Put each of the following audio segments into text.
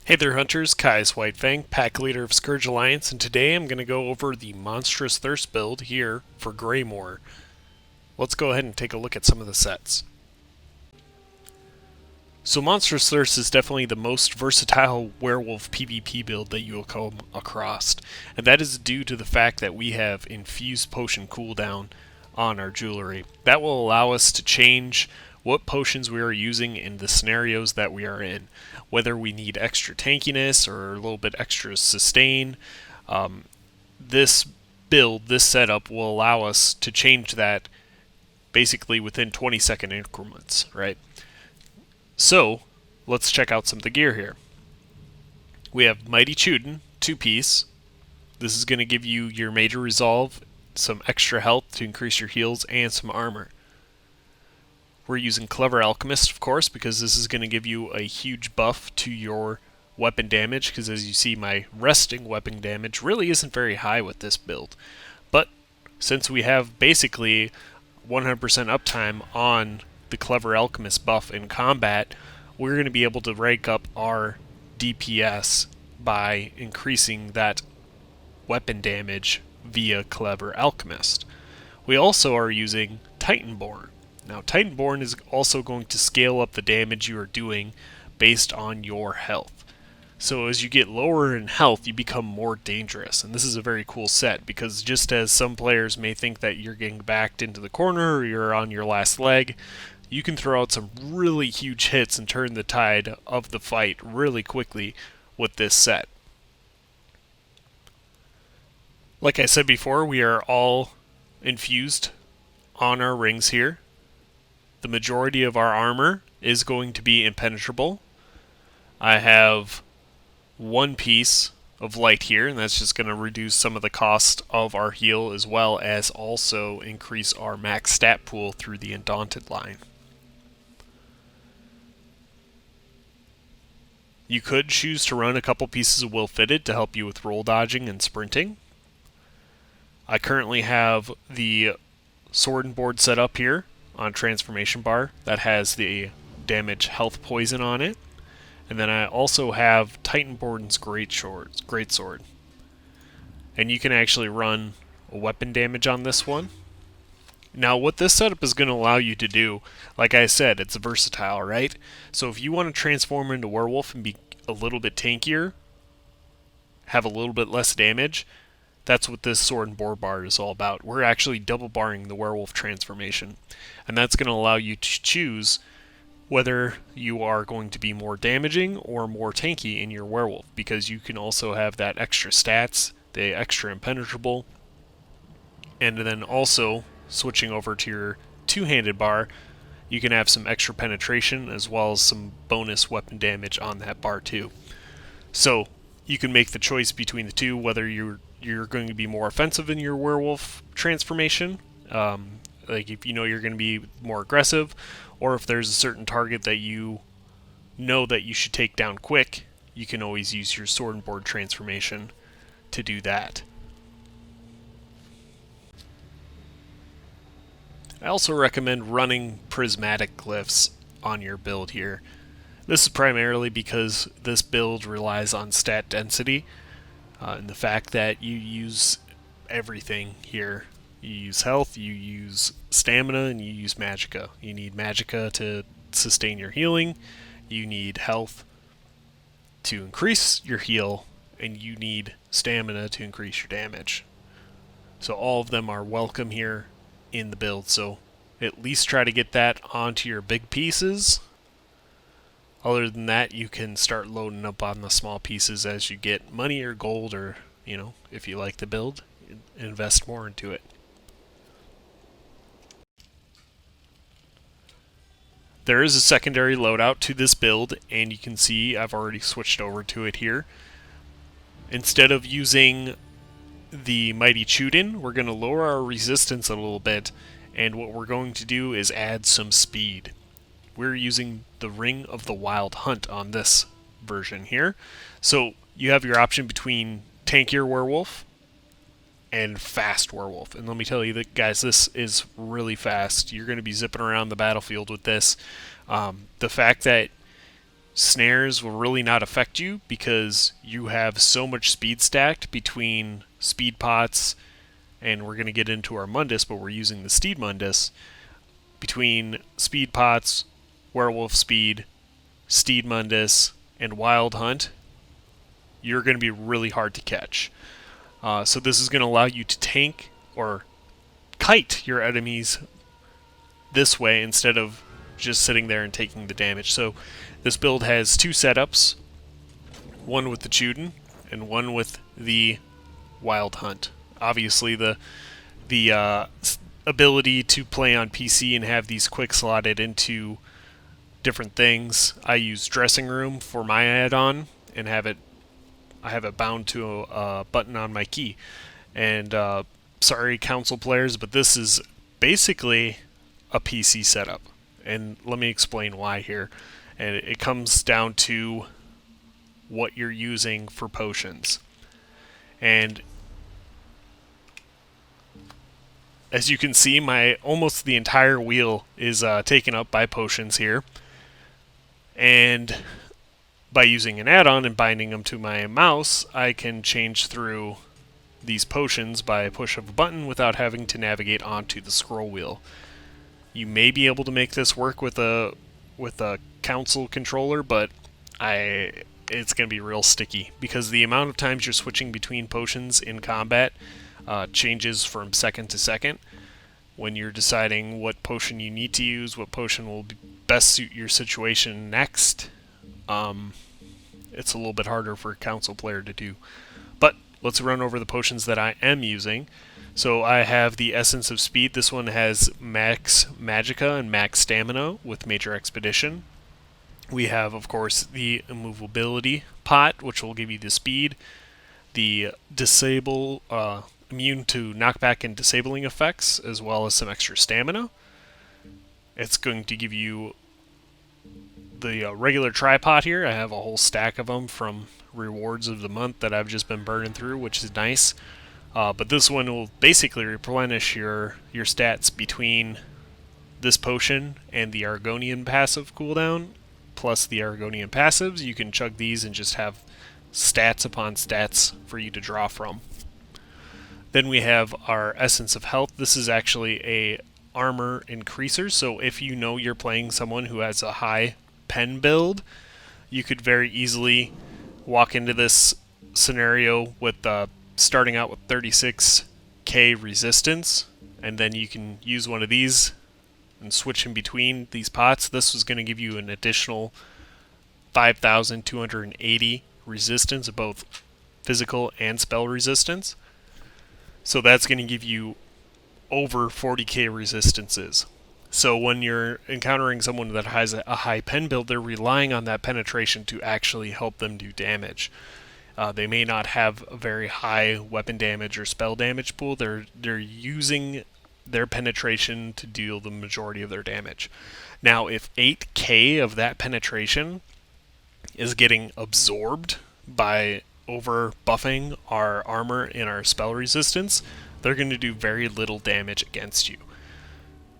Hey there hunters, Kai's Whitefang, pack leader of Scourge Alliance, and today I'm going to go over the Monstrous Thirst build here for Greymoor. Let's go ahead and take a look at some of the sets. So Monstrous Thirst is definitely the most versatile werewolf PvP build that you will come across, and that is due to the fact that we have infused potion cooldown on our jewelry. That will allow us to change what potions we are using in the scenarios that we are in, whether we need extra tankiness or a little bit extra sustain. This build, this setup will allow us to change that basically within 20-second increments, right? So, let's check out some of the gear here. We have Mighty Chuden, 2-piece. This is going to give you your major resolve, some extra health to increase your heals, and some armor. We're using Clever Alchemist, of course, because this is going to give you a huge buff to your weapon damage, because as you see, my resting weapon damage really isn't very high with this build. But since we have basically 100% uptime on the Clever Alchemist buff in combat, we're going to be able to rank up our DPS by increasing that weapon damage via Clever Alchemist. We also are using Titanborn. Now, Titanborn is also going to scale up the damage you are doing based on your health. So as you get lower in health, you become more dangerous. And this is a very cool set, because just as some players may think that you're getting backed into the corner or you're on your last leg, you can throw out some really huge hits and turn the tide of the fight really quickly with this set. Like I said before, we are all infused on our rings here. The majority of our armor is going to be impenetrable. I have 1 piece of light here, and that's just going to reduce some of the cost of our heal, as well as also increase our max stat pool through the Undaunted line. You could choose to run a couple pieces of Will Fitted to help you with roll dodging and sprinting. I currently have the sword and board set up here on transformation bar that has the damage health poison on it. And then I also have Titanborn's Greatsword. And you can actually run a weapon damage on this one. Now, what this setup is going to allow you to do, like I said, it's versatile, right? So if you want to transform into werewolf and be a little bit tankier, have a little bit less damage, that's what this sword and board bar is all about. We're actually double barring the werewolf transformation. And that's going to allow you to choose whether you are going to be more damaging or more tanky in your werewolf, because you can also have that extra stats, the extra impenetrable, and then also switching over to your two-handed bar, you can have some extra penetration as well as some bonus weapon damage on that bar too. So you can make the choice between the two, whether you're going to be more offensive in your werewolf transformation, like if you know you're going to be more aggressive, or if there's a certain target that you know that you should take down quick, you can always use your sword and board transformation to do that. I also recommend running prismatic glyphs on your build here. This is primarily because this build relies on stat density, and the fact that you use everything here. You use health, you use stamina, and you use magicka. You need magicka to sustain your healing, you need health to increase your heal, and you need stamina to increase your damage. So all of them are welcome here in the build, so at least try to get that onto your big pieces. Other than that, you can start loading up on the small pieces as you get money or gold, or, if you like the build, invest more into it. There is a secondary loadout to this build, and you can see I've already switched over to it here. Instead of using the Mighty Chuden, we're going to lower our resistance a little bit, and what we're going to do is add some speed. We're using the Ring of the Wild Hunt on this version here. So you have your option between tankier werewolf and fast werewolf. And let me tell you that, guys, this is really fast. You're going to be zipping around the battlefield with this. The fact that Snares will really not affect you because you have so much speed stacked between speed pots, and we're going to get into our Mundus, but we're using the Steed Mundus. Between speed pots, werewolf speed, Steed Mundus, and Wild Hunt, you're going to be really hard to catch. So this is going to allow you to tank or kite your enemies this way instead of just sitting there and taking the damage. So this build has two setups, one with the Chuden and one with the Wild Hunt. Obviously the ability to play on PC and have these quick slotted into different things. I use Dressing Room for my add-on and I have it bound to a button on my key. And sorry, console players, but this is basically a PC setup. And let me explain why here. And it comes down to what you're using for potions. And as you can see, my almost the entire wheel is taken up by potions here. And by using an add-on and binding them to my mouse, I can change through these potions by a push of a button without having to navigate onto the scroll wheel. You may be able to make this work with a console controller, but it's going to be real sticky because the amount of times you're switching between potions in combat changes from second to second. When you're deciding what potion you need to use, what potion will best suit your situation next, it's a little bit harder for a console player to do. But let's run over the potions that I am using. So I have the Essence of Speed. This one has Max Magicka and Max Stamina with Major Expedition. We have, of course, the Immovability pot, which will give you the speed, the Disable, immune to knockback and disabling effects, as well as some extra stamina. It's going to give you the regular tripod here. I have a whole stack of them from rewards of the month that I've just been burning through, which is nice. But this one will basically replenish your stats between this potion and the Argonian passive cooldown, plus the Argonian passives. You can chug these and just have stats upon stats for you to draw from. Then we have our Essence of Health. This is actually a armor increaser, so if you know you're playing someone who has a high pen build, you could very easily walk into this scenario with starting out with 36k resistance, and then you can use one of these and switch in between these pots. This was going to give you an additional 5,280 resistance of both physical and spell resistance. So that's going to give you over 40k resistances. So when you're encountering someone that has a high pen build, they're relying on that penetration to actually help them do damage. They may not have a very high weapon damage or spell damage pool. They're using their penetration to deal the majority of their damage. Now, if 8k of that penetration is getting absorbed by over buffing our armor and our spell resistance, they're going to do very little damage against you.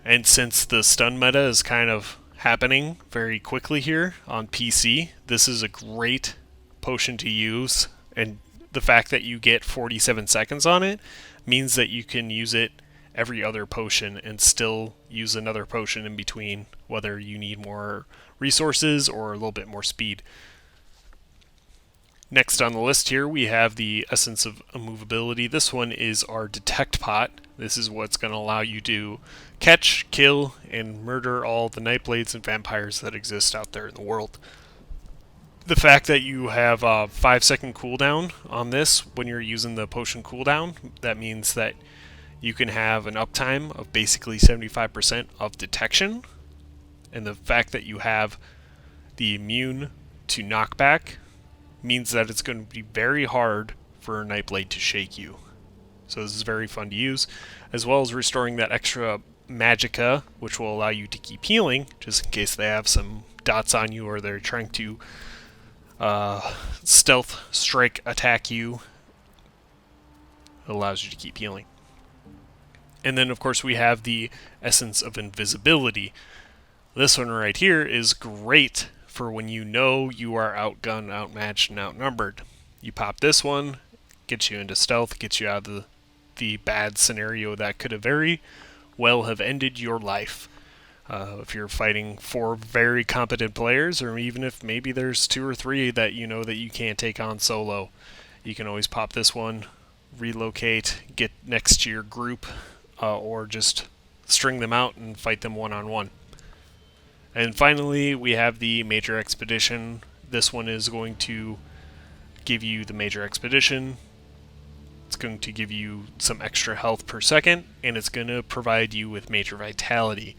And since the stun meta is kind of happening very quickly here on PC, this is a great potion to use, and the fact that you get 47 seconds on it means that you can use it every other potion and still use another potion in between, whether you need more resources or a little bit more speed. Next on the list here, we have the Essence of Immovability. This one is our Detect pot. This is what's going to allow you to catch, kill, and murder all the Nightblades and vampires that exist out there in the world. The fact that you have a 5-second cooldown on this when you're using the potion cooldown, that means that you can have an uptime of basically 75% of detection. And the fact that you have the immune to knockback means that it's going to be very hard for a Nightblade to shake you. So this is very fun to use, as well as restoring that extra magicka, which will allow you to keep healing, just in case they have some dots on you or they're trying to stealth strike attack you. It allows you to keep healing. And then, of course, we have the Essence of Invisibility. This one right here is great for when you know you are outgunned, outmatched, and outnumbered. You pop this one, gets you into stealth, gets you out of the bad scenario that could have very well have ended your life. If you're fighting 4 very competent players, or even if maybe there's 2 or 3 that you know that you can't take on solo, you can always pop this one, relocate, get next to your group, or just string them out and fight them one-on-one. And finally, we have the Major Expedition. This one is going to give you the Major Expedition. It's going to give you some extra health per second, and it's going to provide you with Major Vitality.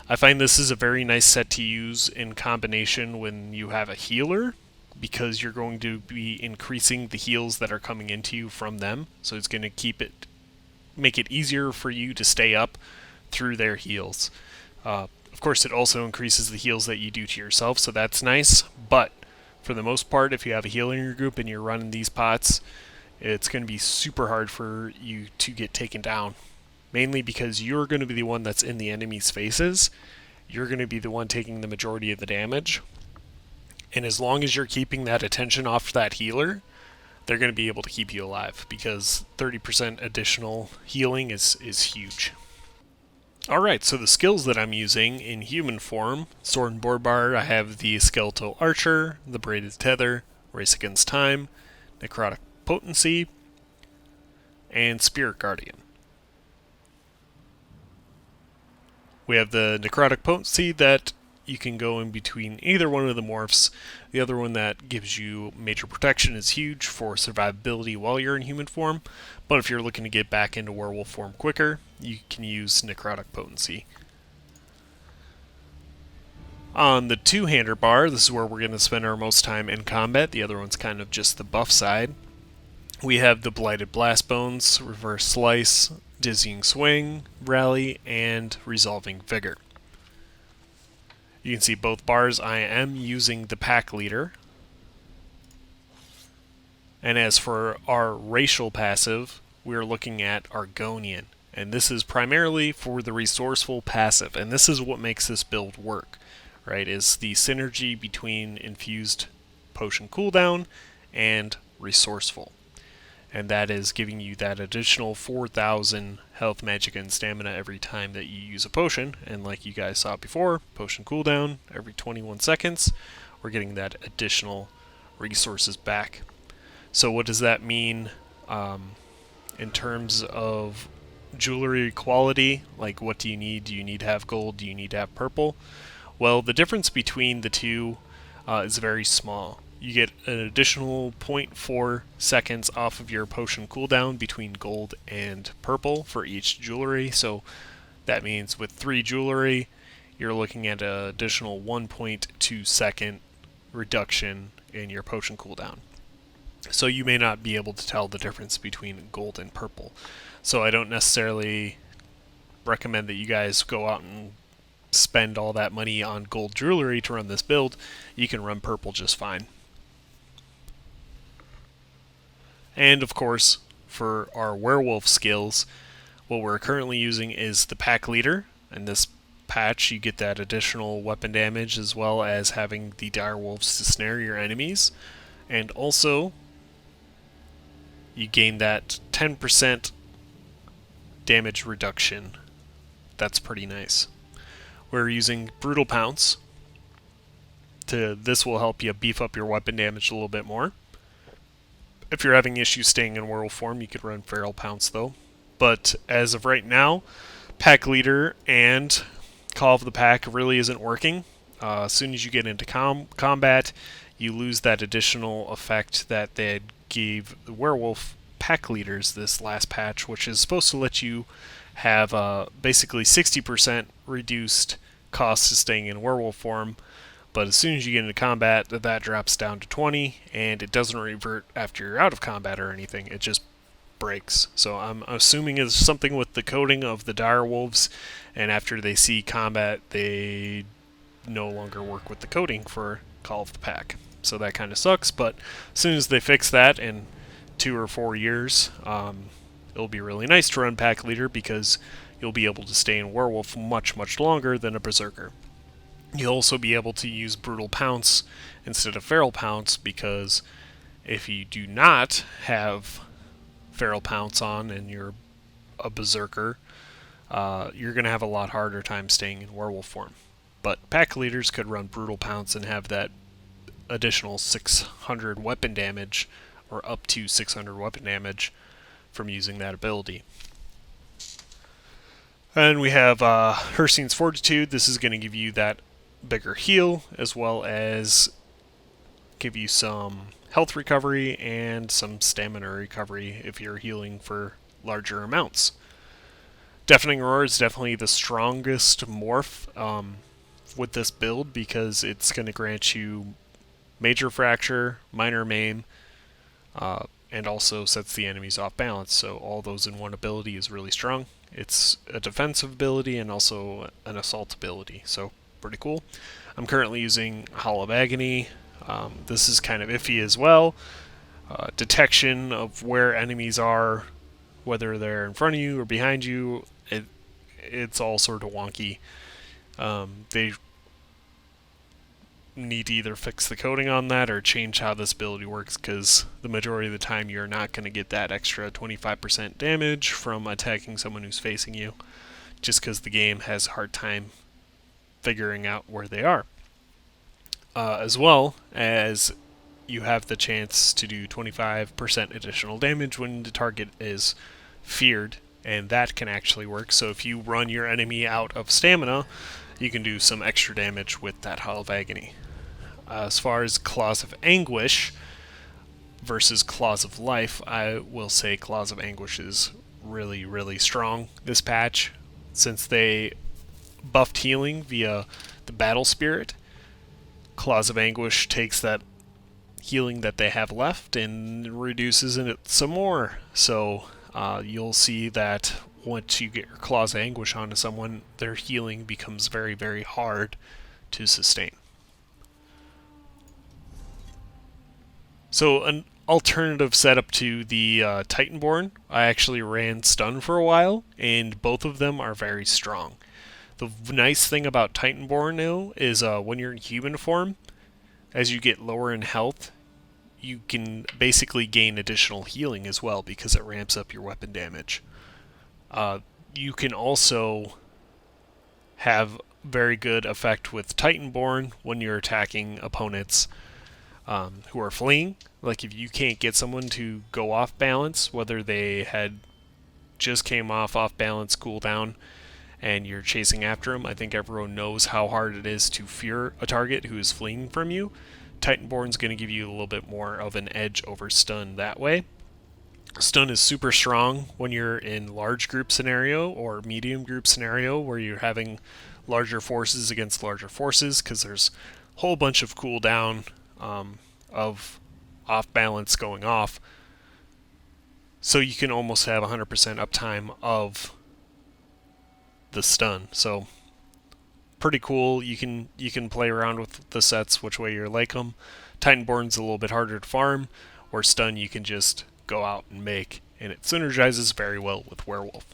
I find this is a very nice set to use in combination when you have a healer, because you're going to be increasing the heals that are coming into you from them. So it's going to make it easier for you to stay up through their heals. Of course, it also increases the heals that you do to yourself, so that's nice. But for the most part, if you have a healer in your group and you're running these pots, it's going to be super hard for you to get taken down. Mainly because you're going to be the one that's in the enemy's faces. You're going to be the one taking the majority of the damage. And as long as you're keeping that attention off that healer, they're going to be able to keep you alive, because 30% additional healing is huge. Alright, so the skills that I'm using in human form: Sword and Board Bar, I have the Skeletal Archer, the Braided Tether, Race Against Time, Necrotic Potency, and Spirit Guardian. We have the Necrotic Potency that you can go in between either one of the morphs. The other one that gives you major protection is huge for survivability while you're in human form, but if you're looking to get back into werewolf form quicker, you can use Necrotic Potency. On the two-hander bar, this is where we're going to spend our most time in combat. The other one's kind of just the buff side. We have the Blighted Blast Bones, Reverse Slice, Dizzying Swing, Rally, and Resolving Vigor. You can see both bars I am using the pack leader. And as for our racial passive, we're looking at Argonian. And this is primarily for the resourceful passive. And this is what makes this build work, right? Is the synergy between infused potion cooldown and resourceful. And that is giving you that additional 4,000 health, magic, and stamina every time that you use a potion. And like you guys saw before, potion cooldown every 21 seconds, we're getting that additional resources back. So what does that mean in terms of jewelry quality? Like, what do you need? Do you need to have gold? Do you need to have purple? Well, the difference between the two is very small. You get an additional 0.4 seconds off of your potion cooldown between gold and purple for each jewelry. So that means with 3 jewelry, you're looking at an additional 1.2 second reduction in your potion cooldown. So you may not be able to tell the difference between gold and purple. So I don't necessarily recommend that you guys go out and spend all that money on gold jewelry to run this build. You can run purple just fine. And of course, for our werewolf skills, what we're currently using is the pack leader. In this patch, you get that additional weapon damage, as well as having the direwolves to snare your enemies. And also, you gain that 10% damage reduction. That's pretty nice. We're using Brutal Pounce. This will help you beef up your weapon damage a little bit more. If you're having issues staying in werewolf form, you could run Feral Pounce though. But as of right now, Pack Leader and Call of the Pack really isn't working. As soon as you get into combat, you lose that additional effect that they gave the werewolf pack leaders this last patch, which is supposed to let you have basically 60% reduced cost to staying in werewolf form. But as soon as you get into combat, that drops down to 20, and it doesn't revert after you're out of combat or anything. It just breaks. So I'm assuming it's something with the coding of the direwolves, and after they see combat, they no longer work with the coding for Call of the Pack. So that kind of sucks, but as soon as they fix that in 2 or 4 years, it'll be really nice to run Pack Leader, because you'll be able to stay in werewolf much, much longer than a berserker. You'll also be able to use Brutal Pounce instead of Feral Pounce, because if you do not have Feral Pounce on and you're a Berserker, you're going to have a lot harder time staying in werewolf form. But pack leaders could run Brutal Pounce and have that additional 600 weapon damage, or up to 600 weapon damage, from using that ability. And we have Hircine's Fortitude. This is going to give you that bigger heal, as well as give you some health recovery and some stamina recovery if you're healing for larger amounts. Deafening Roar is definitely the strongest morph with this build, because it's going to grant you Major Fracture, Minor Maim, and also sets the enemies off balance. So all those in one ability is really strong. It's a defensive ability and also an assault ability, so pretty cool. I'm currently using Howl of Agony. This is kind of iffy as well. Detection of where enemies are, whether they're in front of you or behind you, it's all sort of wonky. They need to either fix the coding on that or change how this ability works, because the majority of the time you're not going to get that extra 25% damage from attacking someone who's facing you, just because the game has a hard time figuring out where they are. As well as you have the chance to do 25% additional damage when the target is feared, and that can actually work. So if you run your enemy out of stamina, you can do some extra damage with that Howl of Agony. As far as Claws of Anguish versus Claws of Life, I will say Claws of Anguish is really, really strong this patch, since they buffed healing via the Battle Spirit. Claws of Anguish takes that healing that they have left and reduces it some more. So you'll see that once you get your Claws of Anguish onto someone, their healing becomes very, very hard to sustain. So an alternative setup to the Titanborn, I actually ran Stun for a while, and both of them are very strong. The nice thing about Titanborn now is when you're in human form, as you get lower in health, you can basically gain additional healing as well, because it ramps up your weapon damage. You can also have very good effect with Titanborn when you're attacking opponents who are fleeing. Like if you can't get someone to go off balance, whether they had just came off balance cooldown and you're chasing after them, I think everyone knows how hard it is to fear a target who is fleeing from you. Titanborn's going to give you a little bit more of an edge over Stun that way. Stun is super strong when you're in large group scenario or medium group scenario, where you're having larger forces against larger forces, because there's a whole bunch of cooldown of off balance going off. So you can almost have 100% uptime of the stun. So pretty cool. You can play around with the sets which way you like them. Titanborn's a little bit harder to farm, or Stun you can just go out and make, and it synergizes very well with Werewolf.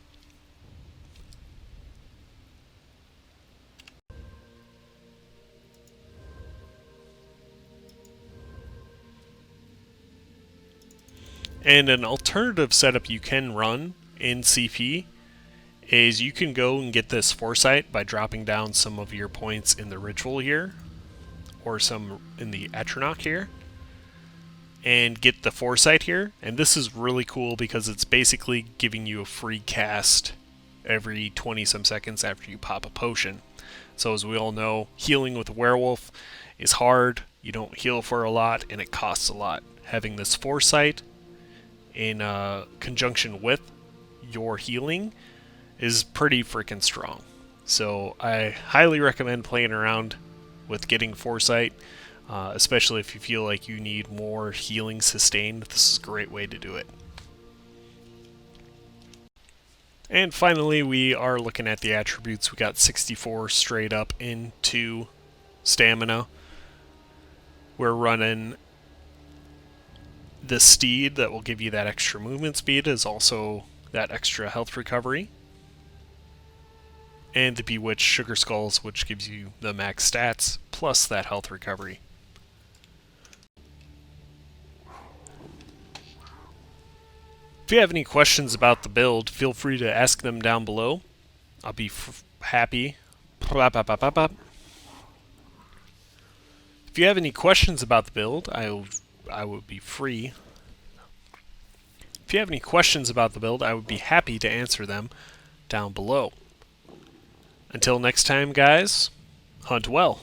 And an alternative setup you can run in CP is you can go and get this Foresight by dropping down some of your points in the Ritual here, or some in the Atronach here, and get the Foresight here. And this is really cool because it's basically giving you a free cast every 20 some seconds after you pop a potion. So as we all know, healing with a werewolf is hard, you don't heal for a lot, and it costs a lot. Having this Foresight in conjunction with your healing is pretty freaking strong. So I highly recommend playing around with getting Foresight, especially if you feel like you need more healing sustained. This is a great way to do it. And finally, we are looking at the attributes. We got 64 straight up into stamina. We're running the Steed that will give you that extra movement speed, is also that extra health recovery. and the Bewitched Sugar Skulls, which gives you the max stats, plus that health recovery. If you have any questions about the build, feel free to ask them down below. I'll be happy. If you have any questions about the build, I would be free. If you have any questions about the build, I would be happy to answer them down below. Until next time, guys, hunt well.